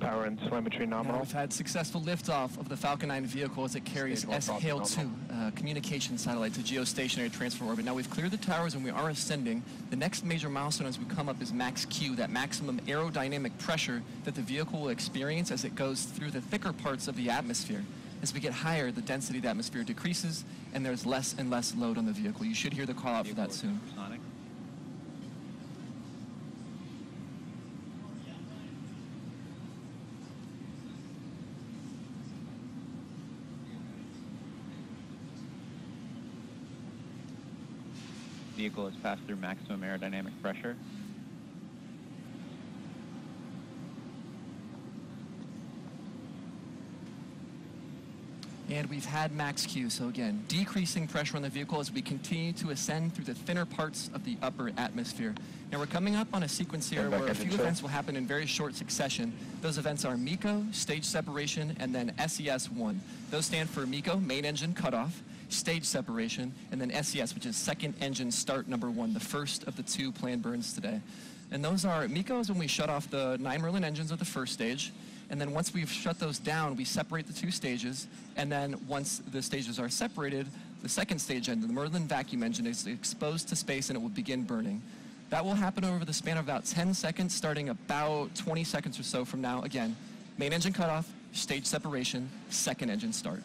Power and telemetry nominal. We've had successful liftoff of the Falcon 9 vehicle as it carries Sahil2 communication satellite to geostationary transfer orbit. Now we've cleared the towers and we are ascending. The next major milestone as we come up is max Q, that maximum aerodynamic pressure that the vehicle will experience as it goes through the thicker parts of the atmosphere. As we get higher, the density of the atmosphere decreases and there's less and less load on the vehicle. You should hear the call out for that soon. Vehicle has passed through maximum aerodynamic pressure. And we've had max Q, so again, decreasing pressure on the vehicle as we continue to ascend through the thinner parts of the upper atmosphere. Now we're coming up on a sequence here where a few events will happen in very short succession. Those events are MECO, stage separation, and then SES-1. Those stand for MECO, main engine cutoff, stage separation, and then SES, which is second engine start number 1, the first of the 2 planned burns today. And those are, MECO is when we shut off the 9 Merlin engines of the first stage, and then once we've shut those down, we separate the 2 stages, and then once the stages are separated, the second stage engine, the Merlin vacuum engine, is exposed to space and it will begin burning. That will happen over the span of about 10 seconds, starting about 20 seconds or so from now. Again, main engine cutoff, stage separation, second engine start.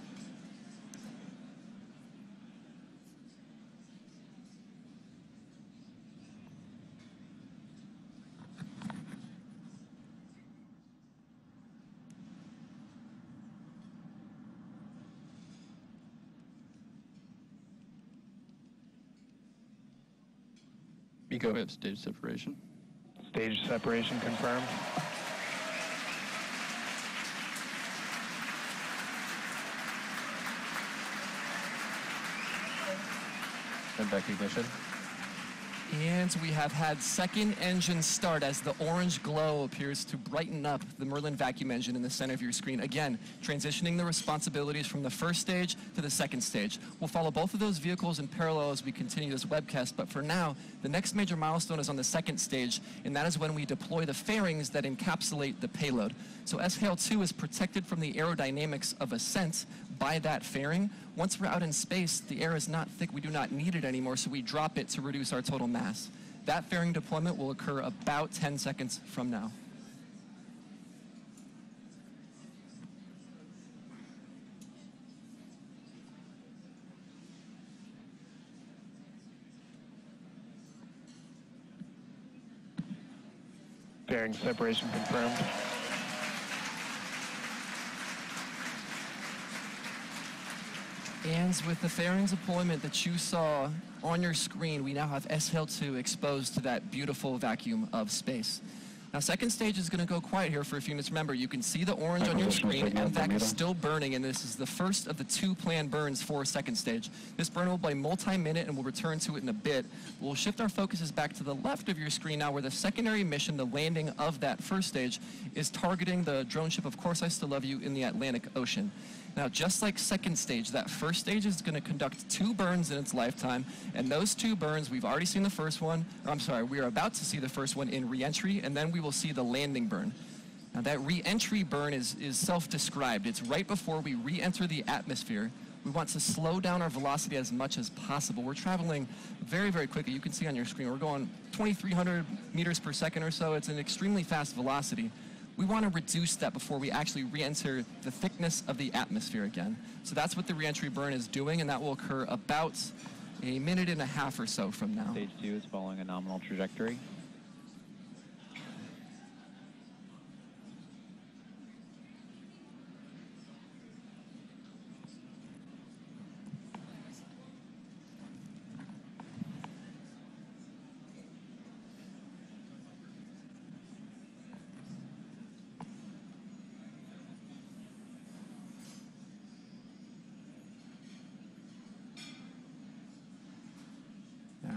MECO, we have stage separation. Stage separation confirmed. And back ignition. And we have had second engine start as the orange glow appears to brighten up the Merlin vacuum engine in the center of your screen. Again, transitioning the responsibilities from the first stage to the second stage. We'll follow both of those vehicles in parallel as we continue this webcast, but for now, the next major milestone is on the second stage, and that is when we deploy the fairings that encapsulate the payload. So Sahil2 is protected from the aerodynamics of ascent by that fairing. Once we're out in space, the air is not thick, we do not need it anymore, so we drop it to reduce our total mass. That fairing deployment will occur about 10 seconds from now. Fairing separation confirmed. And with the fairings deployment that you saw on your screen, we now have Sahil2 exposed to that beautiful vacuum of space. Now, second stage is going to go quiet here for a few minutes. Remember, you can see the orange on your screen. MVAC is still burning, and this is the first of the 2 planned burns for second stage. This burn will be multi-minute, and we'll return to it in a bit. We'll shift our focuses back to the left of your screen now, where the secondary mission, the landing of that first stage, is targeting the drone ship, Of Course I Still Love You, in the Atlantic Ocean. Now, just like second stage, that first stage is going to conduct 2 burns in its lifetime, and those 2 burns, we've already seen the first one, or I'm sorry, we are about to see the first one in reentry, and then we will see the landing burn. Now, that reentry burn is self-described. It's right before we re-enter the atmosphere. We want to slow down our velocity as much as possible. We're traveling very, very quickly. You can see on your screen, we're going 2,300 meters per second or so. It's an extremely fast velocity. We want to reduce that before we actually re-enter the thickness of the atmosphere again. So that's what the re-entry burn is doing, and that will occur about a minute and a half or so from now. Stage 2 is following a nominal trajectory.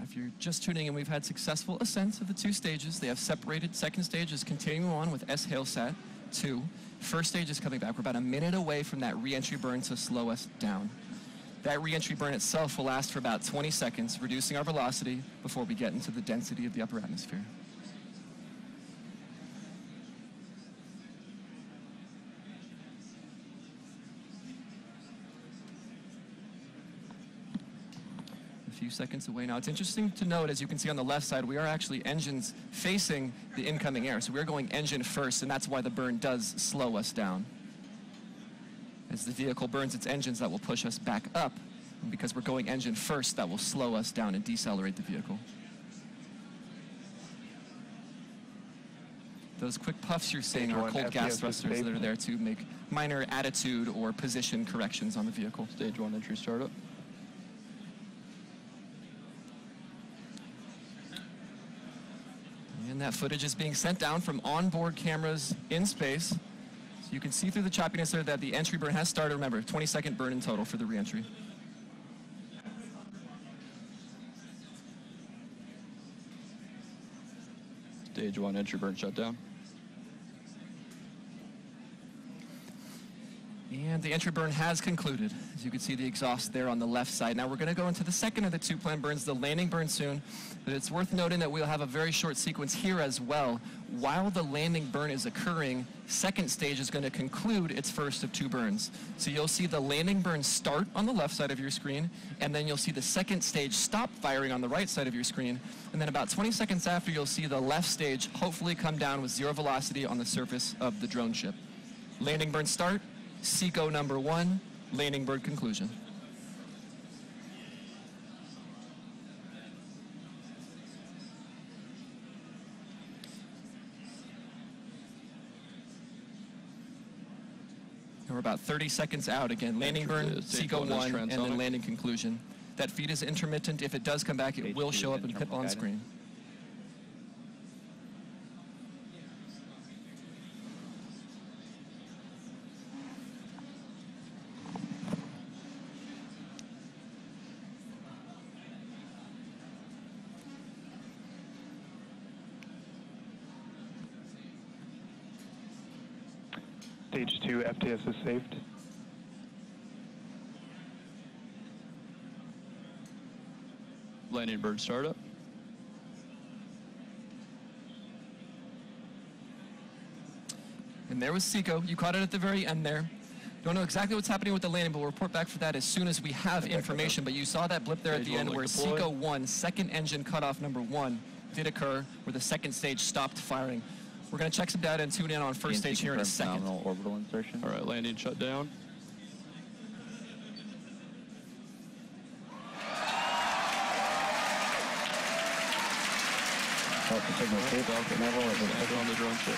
If you're just tuning in, we've had successful ascents of the 2 stages. They have separated. Second stage is continuing on with Sahil2. First stage is coming back. We're about a minute away from that re-entry burn to slow us down. That re-entry burn itself will last for about 20 seconds, reducing our velocity before we get into the density of the upper atmosphere. few seconds away now. It's interesting to note, as you can see on the left side, we are actually engines facing the incoming air. So we're going engine first, and that's why the burn does slow us down. As the vehicle burns its engines, that will push us back up. And because we're going engine first, that will slow us down and decelerate the vehicle. Those quick puffs you're seeing are cold gas thrusters that are there to make minor attitude or position corrections on the vehicle. Stage 1 entry startup. And that footage is being sent down from onboard cameras in space. So you can see through the choppiness there that the entry burn has started. Remember, 20-second burn in total for the reentry. Stage 1 entry burn shutdown. And the entry burn has concluded. As you can see the exhaust there on the left side. Now we're going to go into the second of the two planned burns, the landing burn soon. But it's worth noting that we'll have a very short sequence here as well. While the landing burn is occurring, second stage is going to conclude its first of two burns. So you'll see the landing burn start on the left side of your screen, and then you'll see the second stage stop firing on the right side of your screen. And then about 20 seconds after, you'll see the left stage hopefully come down with 0 velocity on the surface of the drone ship. Landing burn start. SECO number 1, landing burn conclusion. And we're about 30 seconds out again. Landing burn, SECO 1, and then landing conclusion. That feed is intermittent. If it does come back, it will show up and pip on screen. Stage 2 FTS is saved. Landing burn startup. And there was SECO. You caught it at the very end there. Don't know exactly what's happening with the landing, but we'll report back for that as soon as we have information. But you saw that blip there at the end where SECO 1, second engine cutoff number 1, did occur, where the second stage stopped firing. We're going to check some data and tune in on first stage here in a second. Nominal orbital insertion. All right, landing shut down. Signal tape off the level On the drone ship.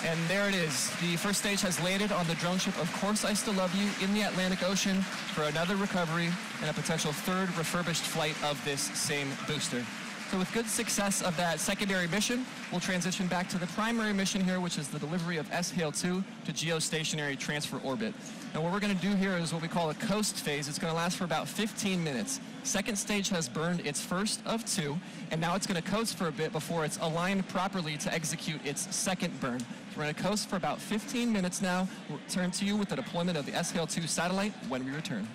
And there it is. The first stage has landed on the drone ship, Of Course I Still Love You, in the Atlantic Ocean for another recovery and a potential third refurbished flight of this same booster. So with good success of that secondary mission, we'll transition back to the primary mission here, which is the delivery of Sehale-2 to geostationary transfer orbit. And what we're going to do here is what we call a coast phase. It's going to last for about 15 minutes. Second stage has burned its first of 2, and now it's going to coast for a bit before it's aligned properly to execute its second burn. So we're going to coast for about 15 minutes now. We'll turn to you with the deployment of the Sehale-2 satellite when we return.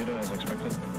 torpedo as expected.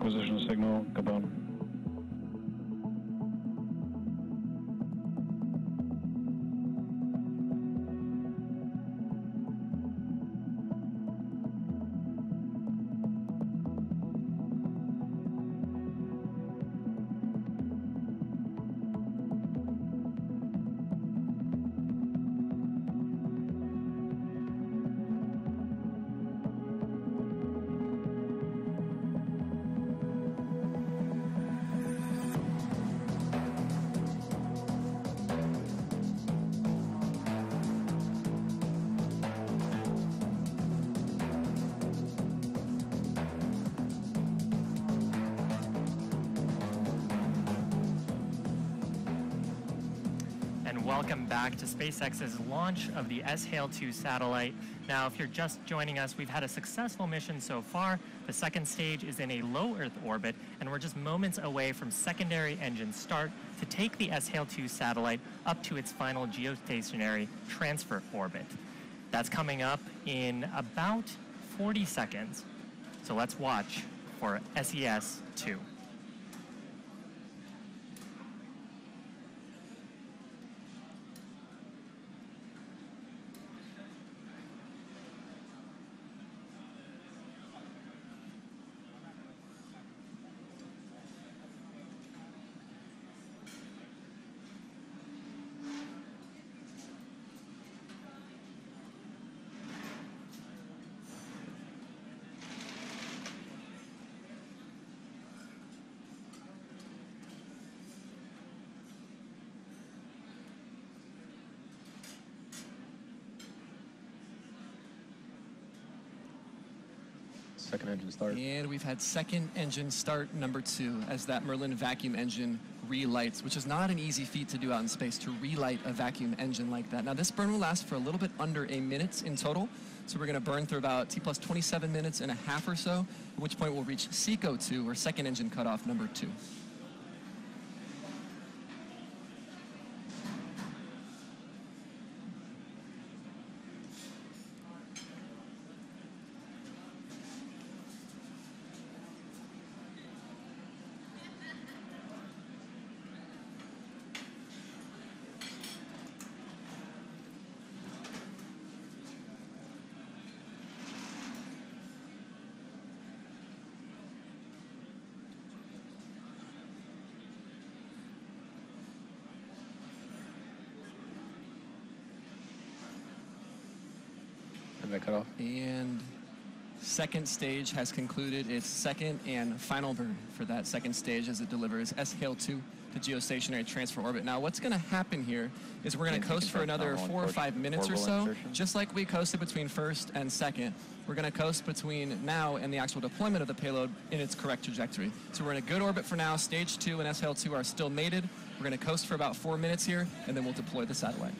acquisition signal, Gabon. Welcome back to SpaceX's launch of the SHALE-2 satellite. Now, if you're just joining us, we've had a successful mission so far. The second stage is in a low Earth orbit, and we're just moments away from secondary engine start to take the SHALE-2 satellite up to its final geostationary transfer orbit. That's coming up in about 40 seconds. So let's watch for SES-2. Second engine start. And we've had second engine start number 2 as that Merlin vacuum engine relights, which is not an easy feat to do out in space, to relight a vacuum engine like that. Now this burn will last for a little bit under a minute in total. So we're going to burn through about T plus 27 minutes and a half or so, at which point we'll reach SECO-2, or second engine cutoff number 2. And second stage has concluded its second and final burn for that second stage as it delivers SHALE-2 to geostationary transfer orbit. Now what's going to happen here is we're going to coast for another 4 or 5 minutes or so, just like we coasted between first and second. We're going to coast between now and the actual deployment of the payload in its correct trajectory. So we're in a good orbit for now. Stage 2 and SHALE-2 are still mated. We're going to coast for about 4 minutes here, and then we'll deploy the satellite.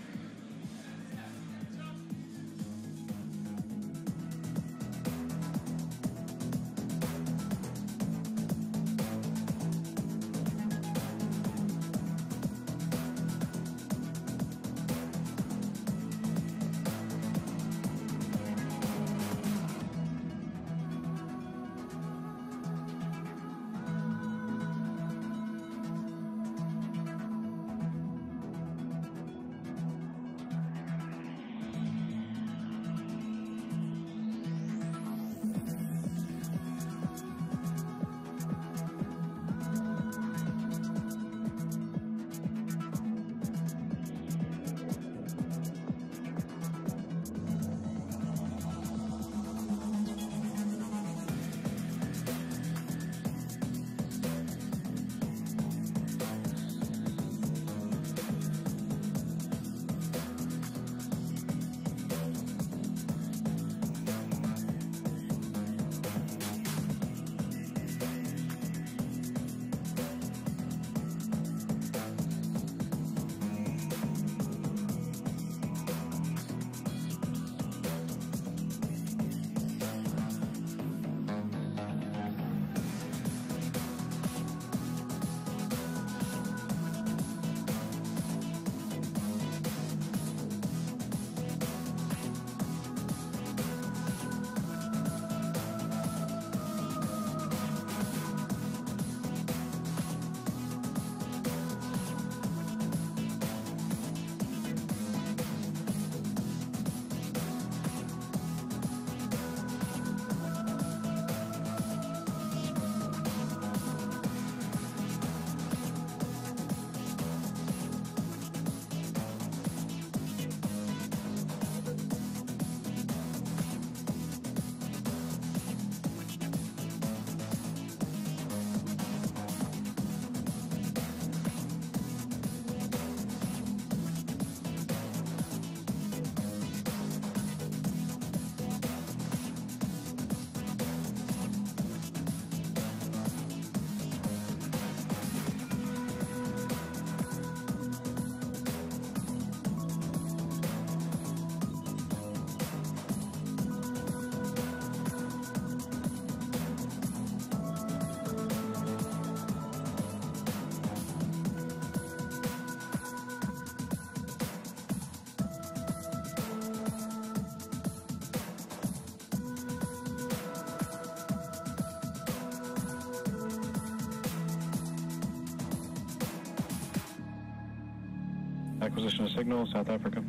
Acquisition of signal, South Africa.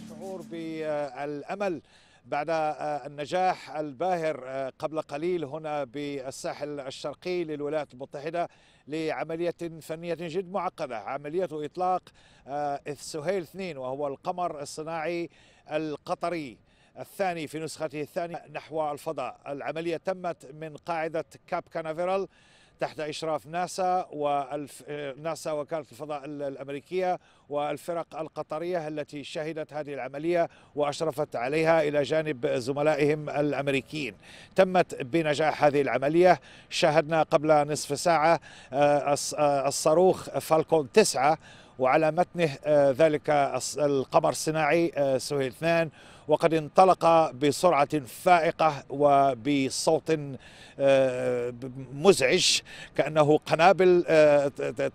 شعور بالأمل بعد النجاح الباهر قبل قليل هنا بالساحل الشرقي للولايات المتحدة لعملية فنية جد معقدة، عملية إطلاق سهيل2 وهو القمر الصناعي القطري الثاني في نسخته الثانية نحو الفضاء. العملية تمت من قاعدة كاب كانافيرال تحت إشراف ناسا وكالة الفضاء الأمريكية والفرق القطرية التي شهدت هذه العملية وأشرفت عليها إلى جانب زملائهم الأمريكيين. تمت بنجاح هذه العملية. شاهدنا قبل نصف ساعة الصاروخ فالكون 9 وعلى متنه ذلك القمر الصناعي سهيل2، وقد انطلق بسرعة فائقة وبصوت مزعج كأنه قنابل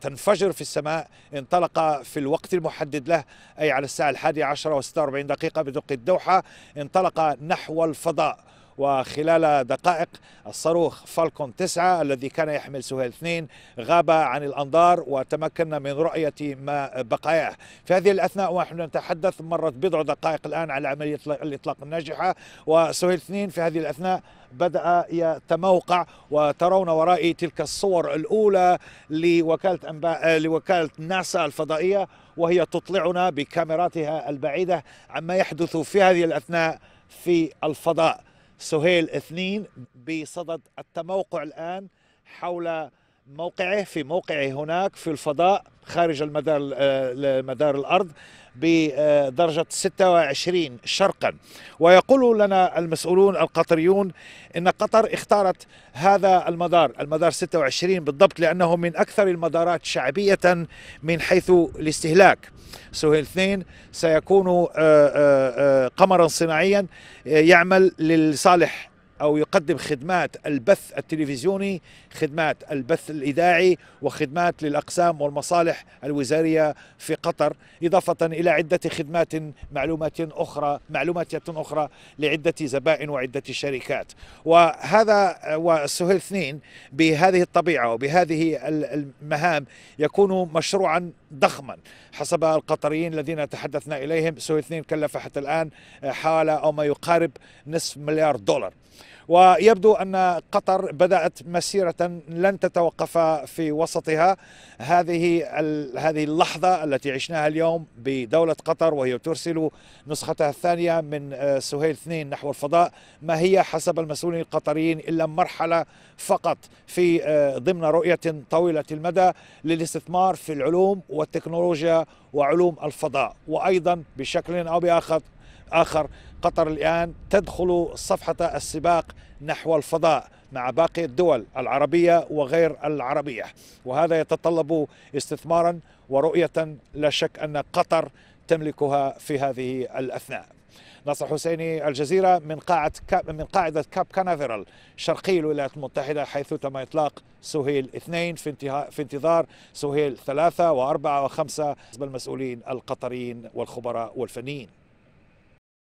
تنفجر في السماء. انطلق في الوقت المحدد له، أي على الساعة 11:46 بدق الدوحة، انطلق نحو الفضاء. وخلال دقائق الصاروخ فالكون 9 الذي كان يحمل سهيل2 غاب عن الأنظار وتمكنا من رؤية ما بقاياه. في هذه الأثناء ونحن نتحدث مرت بضع دقائق الآن على عملية الإطلاق الناجحة، وسهيل2 في هذه الأثناء بدأ يتموقع. وترون ورائي تلك الصور الأولى لوكالة ناسا الفضائية وهي تطلعنا بكاميراتها البعيدة عما يحدث في هذه الأثناء في الفضاء. سهيل2 بصدد التموقع الآن حول موقعه، في موقعه هناك في الفضاء خارج مدار الأرض بدرجة 26 شرقا. ويقول لنا المسؤولون القطريون إن قطر اختارت هذا المدار 26 بالضبط لأنه من أكثر المدارات شعبية من حيث الاستهلاك. سهيل2 سيكون قمرا صناعيا يعمل لصالح أو يقدم خدمات البث التلفزيوني، خدمات البث الإذاعي، وخدمات للأقسام والمصالح الوزارية في قطر، إضافة إلى عدة خدمات معلوماتية أخرى لعدة زبائن وعدة شركات. وسهيل2 بهذه الطبيعة وبهذه المهام يكون مشروعا ضخما حسب القطريين الذين تحدثنا إليهم. سهيل2 كلف حتى الآن حوالي أو ما يقارب $500 مليار. ويبدو أن قطر بدأت مسيرة لن تتوقف في وسطها. هذه اللحظة التي عشناها اليوم بدولة قطر وهي ترسل نسختها الثانية من سهيل2 نحو الفضاء ما هي حسب المسؤولين القطريين إلا مرحلة فقط في ضمن رؤية طويلة المدى للاستثمار في العلوم والتكنولوجيا وعلوم الفضاء. وأيضا بشكل أو بآخر قطر الآن تدخل صفحة السباق نحو الفضاء مع باقي الدول العربية وغير العربية، وهذا يتطلب استثمارا ورؤية لا شك أن قطر تملكها في هذه الأثناء. ناصر حسيني، الجزيرة، من قاعدة كاب كانافيرال شرقي الولايات المتحدة، حيث تم إطلاق سهيل2 في انتظار سهيل3 و4 و5 بالمسؤولين القطريين والخبراء والفنيين.